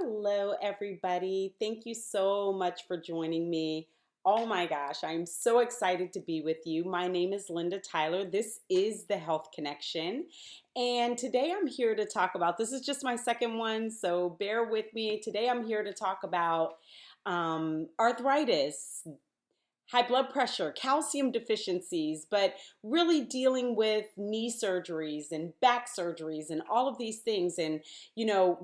Hello, everybody. Thank you so much for joining me. Oh my gosh, I'm so excited to be with you. My name is Linda Tyler. This is the Health Connection. And today I'm here to talk about this is just my second one, so bear with me. Today I'm here to talk about arthritis, high blood pressure, calcium deficiencies, but really dealing with knee surgeries and back surgeries and all of these things. And,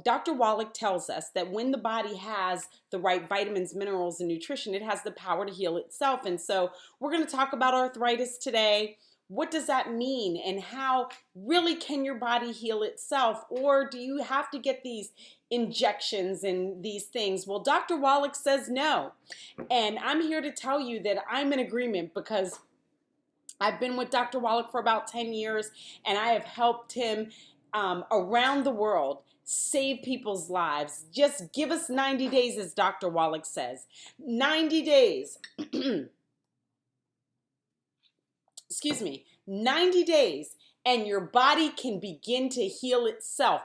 Dr. Wallach tells us that when the body has the right vitamins, minerals, and nutrition, it has the power to heal itself. And so we're going to talk about arthritis today. What does that mean? And how really can your body heal itself? Or do you have to get these injections and these things? Well, Dr. Wallach says no. And I'm here to tell you that I'm in agreement because I've been with Dr. Wallach for about 10 years and I have helped him around the world save people's lives. Just give us 90 days, as Dr. Wallach says. 90 days. Excuse me. 90 days. And your body can begin to heal itself.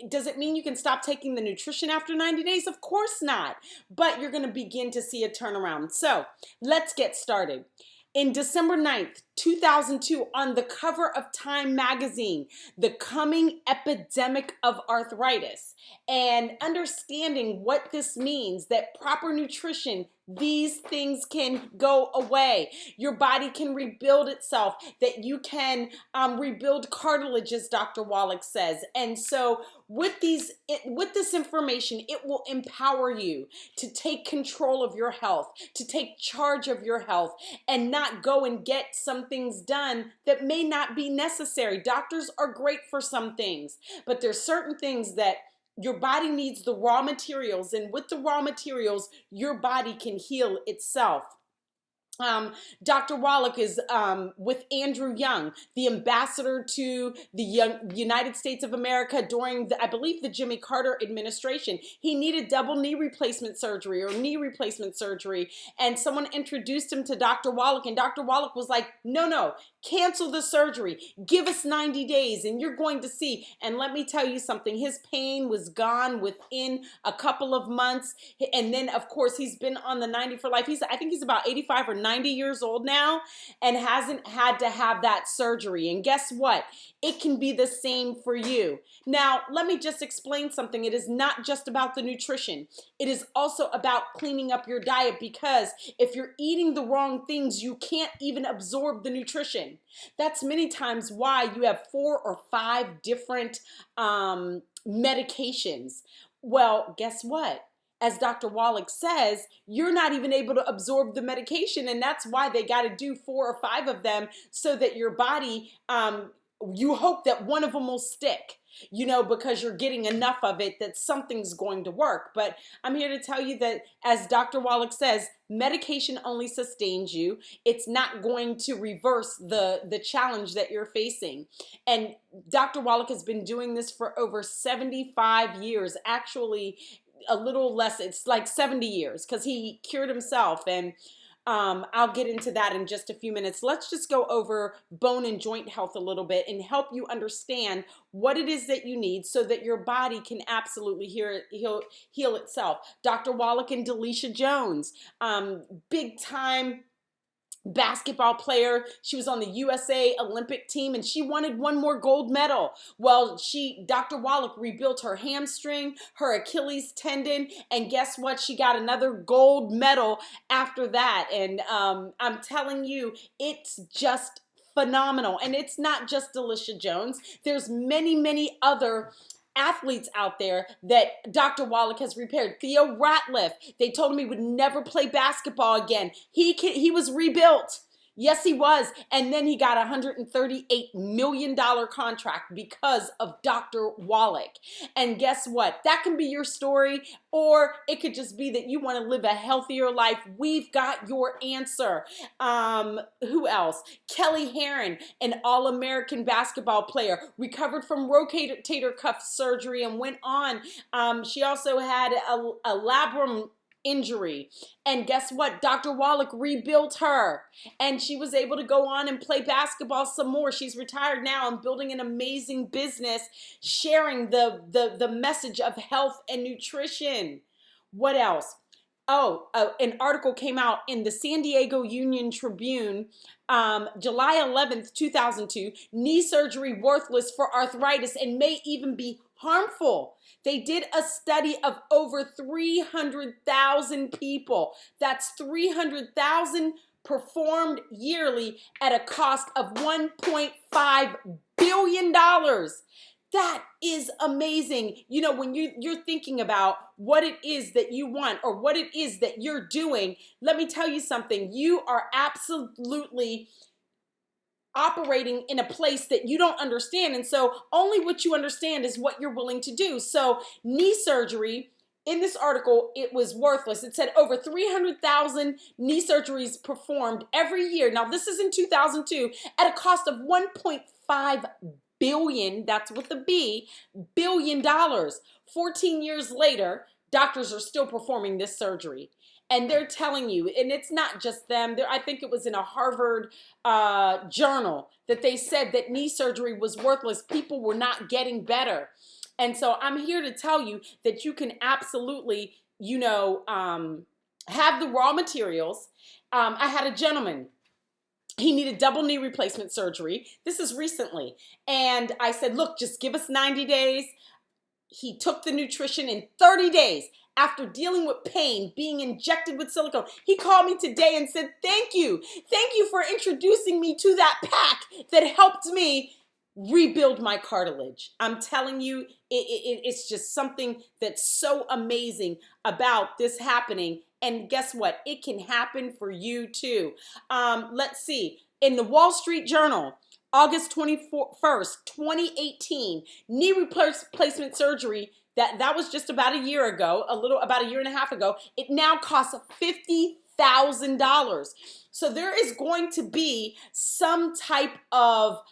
Does it mean you can stop taking the nutrition after 90 days? Of course not. But you're going to begin to see a turnaround. So let's get started. In December 9th, 2002, on the cover of Time magazine, the coming epidemic of arthritis, and understanding what this means, that proper nutrition, these things can go away. Your body can rebuild itself, that you can rebuild cartilage, as Dr. Wallach says. And so with this information, it will empower you to take control of your health, to take charge of your health, and not go and get some things done that may not be necessary. Doctors are great for some things, but there's certain things that your body needs the raw materials, and with the raw materials, your body can heal itself. Dr. Wallach is with Andrew Young, the ambassador to the United States of America during, I believe, the Jimmy Carter administration. He needed double knee replacement surgery or knee replacement surgery, and someone introduced him to Dr. Wallach, and Dr. Wallach was like, no, cancel the surgery. Give us 90 days, and you're going to see. And let me tell you something. His pain was gone within a couple of months, and then, of course, he's been on the 90 for life. I think he's about 85 or 90 years old now and hasn't had to have that surgery. And guess what? It can be the same for you. Now, let me just explain something. It is not just about the nutrition. It is also about cleaning up your diet, because if you're eating the wrong things, you can't even absorb the nutrition. That's many times why you have 4 or 5 different medications. Well, guess what? As Dr. Wallach says, you're not even able to absorb the medication, and that's why they got to do 4 or 5 of them, so that your body, you hope that one of them will stick, because you're getting enough of it that something's going to work. But I'm here to tell you that, as Dr. Wallach says, medication only sustains you. It's not going to reverse the challenge that you're facing. And Dr. Wallach has been doing this for over 75 years, actually a little less, it's like 70 years, because he cured himself. And I'll get into that in just a few minutes. Let's just go over bone and joint health a little bit and help you understand what it is that you need so that your body can absolutely heal itself. Dr. Wallach and Delisha Jones, big time basketball player. She was on the USA Olympic team, and she wanted one more gold medal. Well, Dr. Wallach rebuilt her hamstring, her Achilles tendon, and guess what? She got another gold medal after that. And I'm telling you, it's just phenomenal. And it's not just Delisha Jones. There's many, many other athletes out there that Dr. Wallach has repaired. Theo Ratliff, they told him he would never play basketball again. He was rebuilt. Yes, he was. And then he got a $138 million contract because of Dr. Wallach. And guess what? That can be your story, or it could just be that you want to live a healthier life. We've got your answer. Who else? Kelly Herron, an All-American basketball player, recovered from rotator cuff surgery and went on. She also had a labrum injury. And guess what? Dr. Wallach rebuilt her, and she was able to go on and play basketball some more. She's retired now and building an amazing business, sharing the message of health and nutrition. What else? Oh, an article came out in the San Diego Union Tribune, July 11th, 2002, knee surgery worthless for arthritis and may even be harmful. They did a study of over 300,000 people. That's 300,000 performed yearly at a cost of $1.5 billion. That is amazing. You know, when you're thinking about what it is that you want or what it is that you're doing, let me tell you something. You are absolutely operating in a place that you don't understand. And so only what you understand is what you're willing to do. So knee surgery, in this article, it was worthless. It said over 300,000 knee surgeries performed every year. Now, this is in 2002 at a cost of $1.5 billion, that's with a B, billion dollars. 14 years later, doctors are still performing this surgery. And they're telling you, and it's not just them, I think it was in a Harvard journal that they said that knee surgery was worthless. People were not getting better. And so I'm here to tell you that you can absolutely, have the raw materials. I had a gentleman. He needed double knee replacement surgery. This is recently. And I said, look, just give us 90 days. He took the nutrition in 30 days. After dealing with pain, being injected with silicone, he called me today and said, thank you. Thank you for introducing me to that pack that helped me rebuild my cartilage. I'm telling you, it's just something that's so amazing about this happening. And guess what? It can happen for you too. Let's see. In the Wall Street Journal, August 21st, 2018, knee replacement surgery, that was just about a year ago, about a year and a half ago. It now costs $50,000. So there is going to be some type of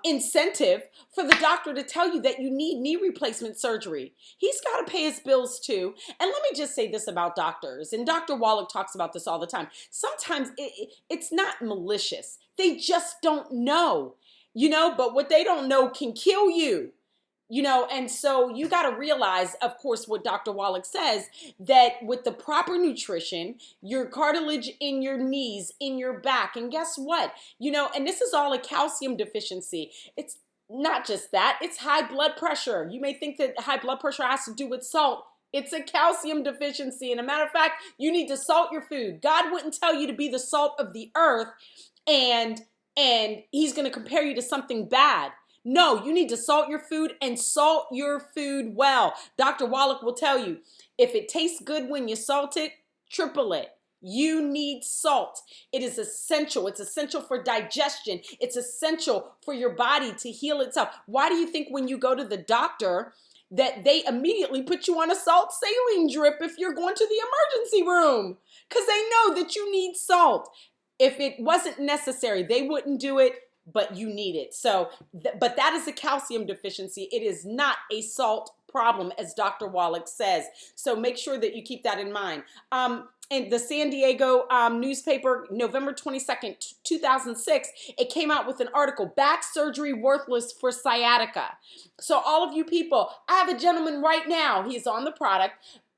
incentive for the doctor to tell you that you need knee replacement surgery. He's got to pay his bills too. And let me just say this about doctors, and Dr. Wallach talks about this all the time. Sometimes it's not malicious. They just don't know, but what they don't know can kill you. And so you got to realize, of course, what Dr. Wallach says, that with the proper nutrition, your cartilage in your knees, in your back, and guess what? And this is all a calcium deficiency. It's not just that, it's high blood pressure. You may think that high blood pressure has to do with salt. It's a calcium deficiency. And a matter of fact, you need to salt your food. God wouldn't tell you to be the salt of the earth and he's going to compare you to something bad. No, you need to salt your food and salt your food well. Dr. Wallach will tell you, if it tastes good when you salt it, triple it. You need salt. It is essential. It's essential for digestion. It's essential for your body to heal itself. Why do you think when you go to the doctor that they immediately put you on a salt saline drip if you're going to the emergency room? Because they know that you need salt. If it wasn't necessary, they wouldn't do it. But you need it. So, but that is a calcium deficiency. It is not a salt problem, as Dr. Wallach says. So make sure that you keep that in mind. In the San Diego newspaper, November 22nd, 2006, it came out with an article, Back Surgery Worthless for Sciatica. So all of you people, I have a gentleman right now. He's on the product,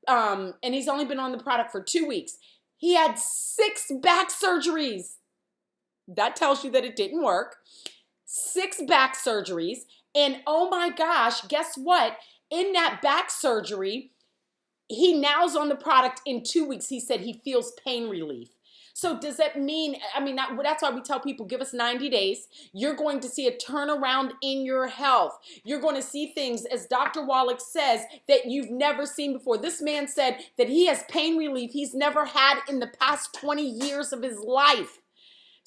and he's only been on the product for 2 weeks. He had 6 back surgeries. That tells you that it didn't work. 6 back surgeries. And oh my gosh, guess what? In that back surgery, he now's on the product in 2 weeks. He said he feels pain relief. So does that mean, that's why we tell people, give us 90 days. You're going to see a turnaround in your health. You're going to see things, as Dr. Wallach says, that you've never seen before. This man said that he has pain relief he's never had in the past 20 years of his life.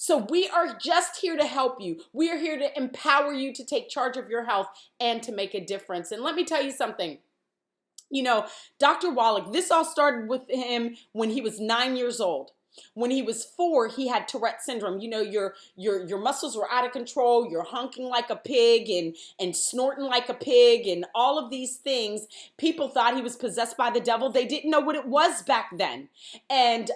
So we are just here to help you. We are here to empower you to take charge of your health and to make a difference. And let me tell you something. Dr. Wallach, this all started with him when he was 9 years old. When he was 4, he had Tourette syndrome. You know, your muscles were out of control. You're honking like a pig and snorting like a pig and all of these things. People thought he was possessed by the devil. They didn't know what it was back then. And,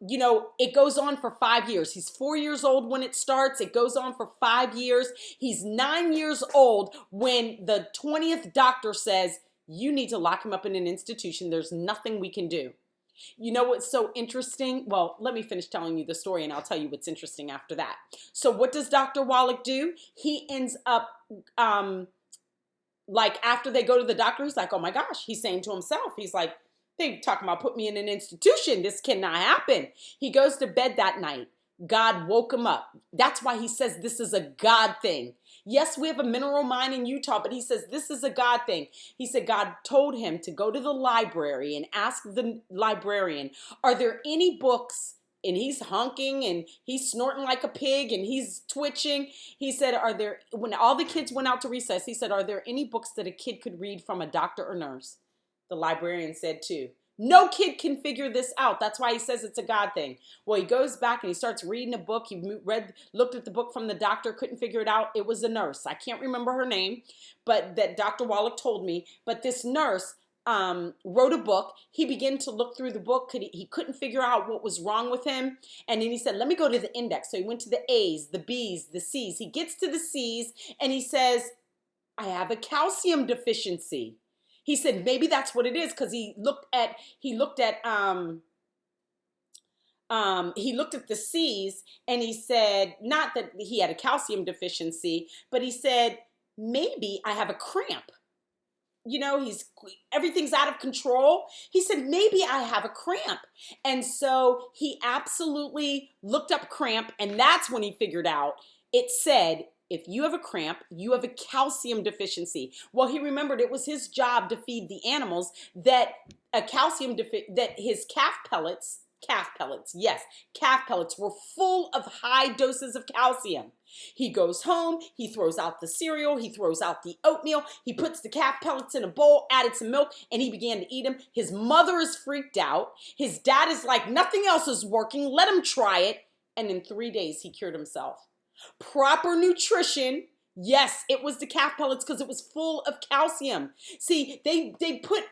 you know, it goes on for 5 years. He's 4 years old when it starts. It goes on for 5 years. He's 9 years old when the 20th doctor says, you need to lock him up in an institution. There's nothing we can do. You know what's so interesting? Well, let me finish telling you the story and I'll tell you what's interesting after that. So what does Dr. Wallach do? He ends up, like after they go to the doctor, he's like, oh my gosh, he's saying to himself, he's like, they talking about put me in an institution. This cannot happen. He goes to bed that night. God woke him up. That's why he says this is a God thing. Yes, we have a mineral mine in Utah, but he says this is a God thing. He said God told him to go to the library and ask the librarian, are there any books? And he's honking and he's snorting like a pig and he's twitching. He said, when all the kids went out to recess, he said, are there any books that a kid could read from a doctor or nurse? The librarian said too. No kid can figure this out. That's why he says it's a God thing. Well, he goes back and he starts reading a book. He looked at the book from the doctor, couldn't figure it out. It was a nurse. I can't remember her name, but that Dr. Wallach told me. But this nurse wrote a book. He began to look through the book. He couldn't figure out what was wrong with him. And then he said, let me go to the index. So he went to the A's, the B's, the C's. He gets to the C's and he says, I have a calcium deficiency. He said maybe that's what it is because he looked at the C's and he said not that he had a calcium deficiency, but he said maybe I have a cramp. You know, everything's out of control. He said maybe I have a cramp. And so he absolutely looked up cramp and that's when he figured out it said if you have a cramp, you have a calcium deficiency. Well, he remembered it was his job to feed the animals that his calf pellets were full of high doses of calcium. He goes home, he throws out the cereal, he throws out the oatmeal, he puts the calf pellets in a bowl, added some milk, and he began to eat them. His mother is freaked out. His dad is like, nothing else is working, let him try it. And in 3 days, he cured himself. Proper nutrition. Yes, it was the calf pellets because it was full of calcium. See, they put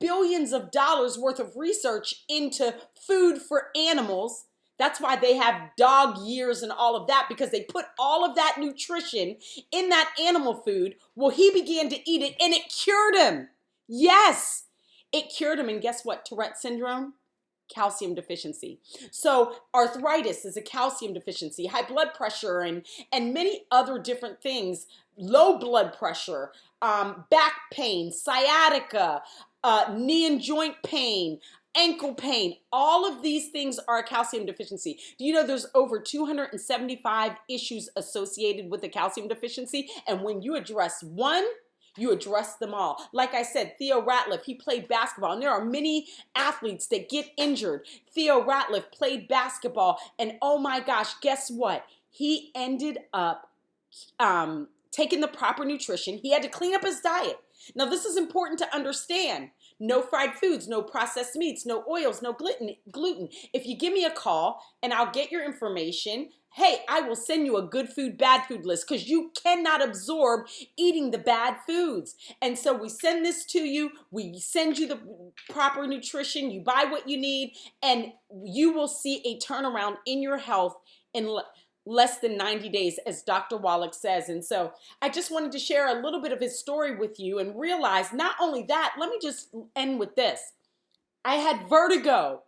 billions of dollars worth of research into food for animals. That's why they have dog years and all of that, because they put all of that nutrition in that animal food. Well, he began to eat it and it cured him. Yes, it cured him. And guess what? Tourette syndrome? Calcium deficiency. So arthritis is a calcium deficiency, high blood pressure, and many other different things, low blood pressure, back pain, sciatica, knee and joint pain, ankle pain. All of these things are a calcium deficiency. Do you know there's over 275 issues associated with a calcium deficiency? And when you address one, you address them all. Like I said, Theo Ratliff, he played basketball. And there are many athletes that get injured. Theo Ratliff played basketball. And oh my gosh, guess what? He ended up taking the proper nutrition. He had to clean up his diet. Now, this is important to understand. No fried foods, no processed meats, no oils, no gluten. If you give me a call and I'll get your information, hey, I will send you a good food, bad food list because you cannot absorb eating the bad foods. And so we send this to you. We send you the proper nutrition. You buy what you need and you will see a turnaround in your health in less than 90 days, as Dr. Wallach says. And so I just wanted to share a little bit of his story with you and realize not only that, let me just end with this. I had vertigo.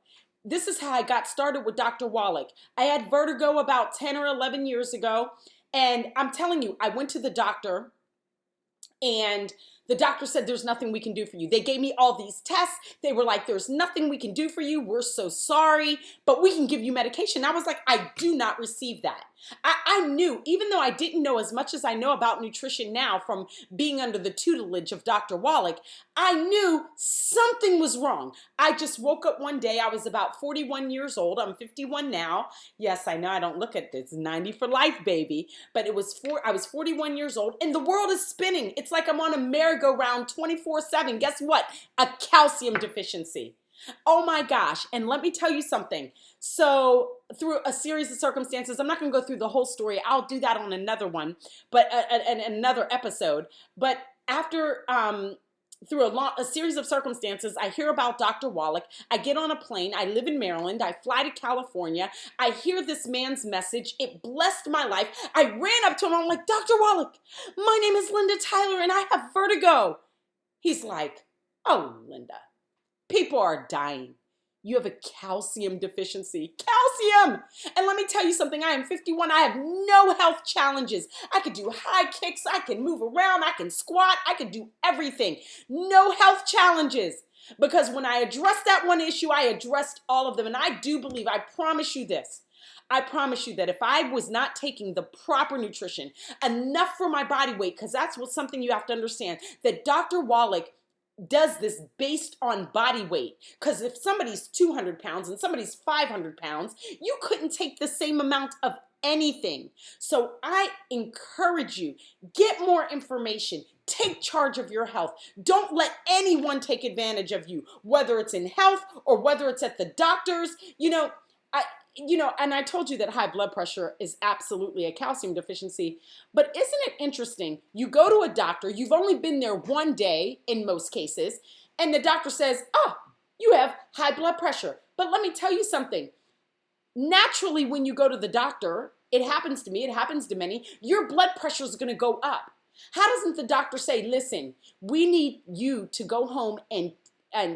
This is how I got started with Dr. Wallach. I had vertigo about 10 or 11 years ago. And I'm telling you, I went to the doctor and the doctor said, there's nothing we can do for you. They gave me all these tests. They were like, there's nothing we can do for you. We're so sorry, but we can give you medication. I was like, I do not receive that. I knew, even though I didn't know as much as I know about nutrition now from being under the tutelage of Dr. Wallach, I knew something was wrong. I just woke up one day. I was about 41 years old. I'm 51 now. Yes, I know I don't look at this. 90 for life, baby. But I was 41 years old and the world is spinning. It's like I'm on a merry-go-round 24/7. Guess what? A calcium deficiency. Oh my gosh. And let me tell you something. So, through a series of circumstances, I'm not going to go through the whole story. I'll do that on another one, but another episode. But after through a series of circumstances, I hear about Dr. Wallach. I get on a plane. I live in Maryland. I fly to California. I hear this man's message. It blessed my life. I ran up to him. I'm like, Dr. Wallach, my name is Linda Tyler and I have vertigo. He's like, oh, Linda, people are dying. You have a calcium deficiency. Calcium! And let me tell you something. I am 51. I have no health challenges. I could do high kicks. I can move around. I can squat. I can do everything. No health challenges. Because when I addressed that one issue, I addressed all of them. And I do believe, I promise you this. I promise you that if I was not taking the proper nutrition, enough for my body weight, because that's something you have to understand, that Dr. Wallach does this based on body weight. Because if somebody's 200 pounds and somebody's 500 pounds, you couldn't take the same amount of anything. So I encourage you, get more information. Take charge of your health. Don't let anyone take advantage of you, whether it's in health or whether it's at the doctor's. And I told you that high blood pressure is absolutely a calcium deficiency, but isn't it interesting? You go to a doctor, you've only been there one day in most cases, and the doctor says, oh, you have high blood pressure. But let me tell you something. Naturally, when you go to the doctor, it happens to me, it happens to many, your blood pressure is going to go up. How doesn't the doctor say, listen, we need you to go home and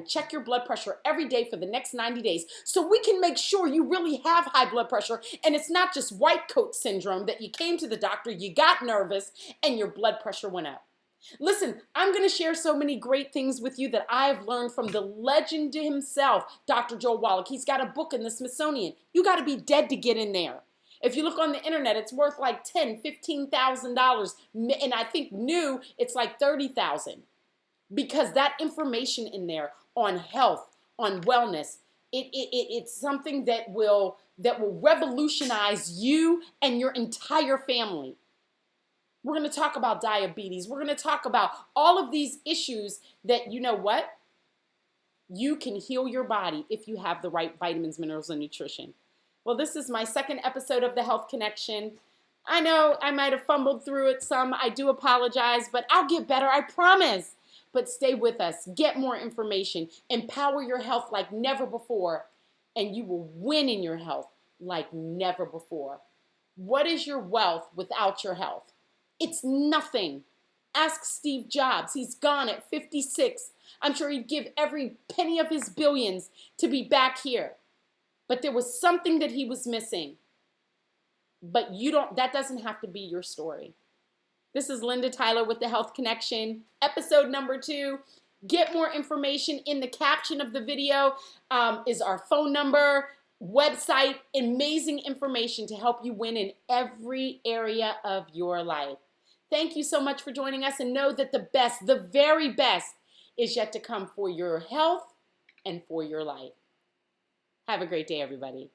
check your blood pressure every day for the next 90 days so we can make sure you really have high blood pressure and it's not just white coat syndrome that you came to the doctor, you got nervous, and your blood pressure went up. Listen, I'm going to share so many great things with you that I've learned from the legend himself, Dr. Joe Wallach. He's got a book in the Smithsonian. You got to be dead to get in there. If you look on the internet, it's worth like $10,000, $15,000, and I think new, it's like $30,000. Because that information in there on health, on wellness, it's something that will revolutionize you and your entire family. We're going to talk about diabetes. We're going to talk about all of these issues that, you know what? You can heal your body if you have the right vitamins, minerals, and nutrition. Well, this is my second episode of The Health Connection. I know I might have fumbled through it some. I do apologize, but I'll get better, I promise. But stay with us, get more information, empower your health like never before, and you will win in your health like never before. What is your wealth without your health? It's nothing. Ask Steve Jobs. He's gone at 56. I'm sure he'd give every penny of his billions to be back here. But there was something that he was missing. But that doesn't have to be your story. This is Linda Tyler with The Health Connection, episode number 2. Get more information in the caption of the video is our phone number, website, amazing information to help you win in every area of your life. Thank you so much for joining us, and know that the best, the very best, is yet to come for your health and for your life. Have a great day, everybody.